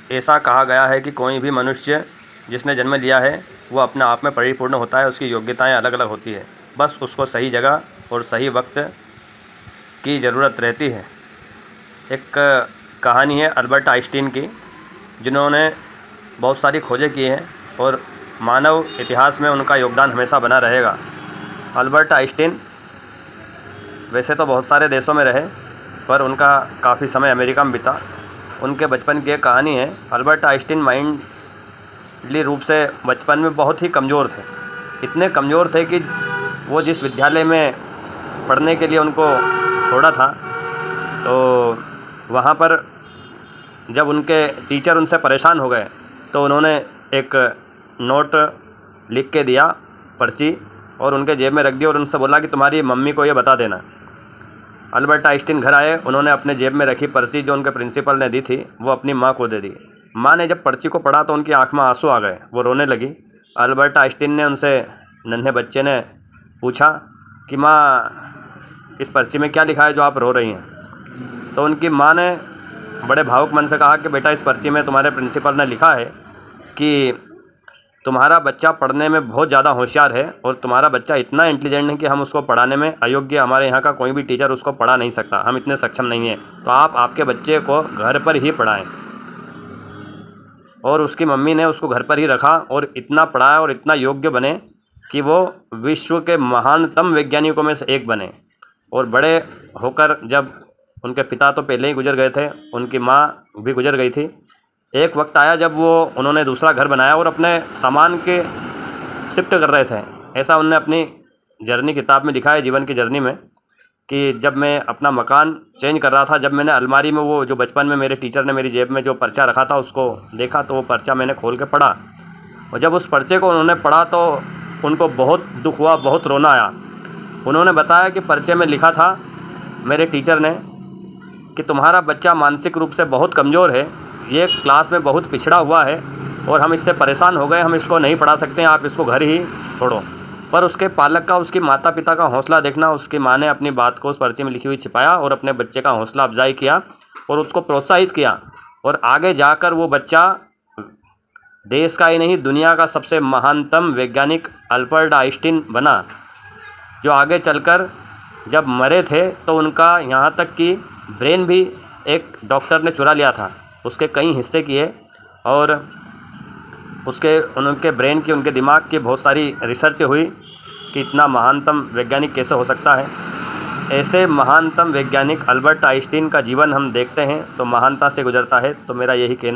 ऐसा कहा गया है कि कोई भी मनुष्य जिसने जन्म लिया है वो अपने आप में परिपूर्ण होता है, उसकी योग्यताएं अलग अलग होती है, बस उसको सही जगह और सही वक्त की ज़रूरत रहती है। एक कहानी है अल्बर्ट आइंस्टीन की, जिन्होंने बहुत सारी खोजें की हैं और मानव इतिहास में उनका योगदान हमेशा बना रहेगा। अल्बर्ट आइंस्टीन वैसे तो बहुत सारे देशों में रहे, पर उनका काफ़ी समय अमेरिका में बीता। उनके बचपन की एक कहानी है। अल्बर्ट आइंस्टीन माइंडली रूप से बचपन में बहुत ही कमज़ोर थे। इतने कमज़ोर थे कि वो जिस विद्यालय में पढ़ने के लिए उनको छोड़ा था, तो वहाँ पर जब उनके टीचर उनसे परेशान हो गए तो उन्होंने एक नोट लिख के दिया, पर्ची, और उनके जेब में रख दिया और उनसे बोला कि तुम्हारी मम्मी को ये बता देना। अल्बर्ट आइंस्टीन घर आए, उन्होंने अपने जेब में रखी पर्ची जो उनके प्रिंसिपल ने दी थी वो अपनी माँ को दे दी। माँ ने जब पर्ची को पढ़ा तो उनकी आँख में आंसू आ गए, वो रोने लगी। अल्बर्ट आइंस्टीन ने उनसे, नन्हे बच्चे ने पूछा कि माँ, इस पर्ची में क्या लिखा है जो आप रो रही हैं? तो उनकी माँ ने बड़े भावुक मन से कहा कि बेटा, इस पर्ची में तुम्हारे प्रिंसिपल ने लिखा है कि तुम्हारा बच्चा पढ़ने में बहुत ज़्यादा होशियार है और तुम्हारा बच्चा इतना इंटेलिजेंट है कि हम उसको पढ़ाने में अयोग्य, हमारे यहाँ का कोई भी टीचर उसको पढ़ा नहीं सकता, हम इतने सक्षम नहीं हैं, तो आप आपके बच्चे को घर पर ही पढ़ाएं। और उसकी मम्मी ने उसको घर पर ही रखा और इतना पढ़ाया और इतना योग्य बने कि वो विश्व के महानतम वैज्ञानिकों में से एक बने। और बड़े होकर, जब उनके पिता तो पहले ही गुजर गए थे, उनकी माँ भी गुजर गई थी, एक वक्त आया जब उन्होंने दूसरा घर बनाया और अपने सामान के शिफ्ट कर रहे थे। ऐसा उन्होंने अपनी जर्नी किताब में लिखा है, जीवन की जर्नी में, कि जब मैं अपना मकान चेंज कर रहा था, जब मैंने अलमारी में वो जो बचपन में मेरे टीचर ने मेरी जेब में जो पर्चा रखा था उसको देखा, तो वो पर्चा मैंने खोल के पढ़ा। और जब उस पर्चे को उन्होंने पढ़ा तो उनको बहुत दुख हुआ, बहुत रोना आया। उन्होंने बताया कि पर्चे में लिखा था मेरे टीचर ने कि तुम्हारा बच्चा मानसिक रूप से बहुत कमज़ोर है, ये क्लास में बहुत पिछड़ा हुआ है और हम इससे परेशान हो गए, हम इसको नहीं पढ़ा सकते, आप इसको घर ही छोड़ो। पर उसके पालक का, उसकी माता पिता का हौसला देखना, उसकी माँ ने अपनी बात को उस पर्ची में लिखी हुई छिपाया और अपने बच्चे का हौसला अफजाई किया और उसको प्रोत्साहित किया। और आगे जाकर वो बच्चा देश का ही नहीं, दुनिया का सबसे महानतम वैज्ञानिक अल्बर्ट आइंस्टीन बना, जो आगे चलकर जब मरे थे तो उनका यहाँ तक कि ब्रेन भी एक डॉक्टर ने चुरा लिया था, उसके कई हिस्से किए और उनके ब्रेन की, उनके दिमाग की बहुत सारी रिसर्च हुई कि इतना महानतम वैज्ञानिक कैसे हो सकता है। ऐसे महानतम वैज्ञानिक अल्बर्ट आइंस्टीन का जीवन हम देखते हैं तो महानता से गुजरता है। तो मेरा यही कहना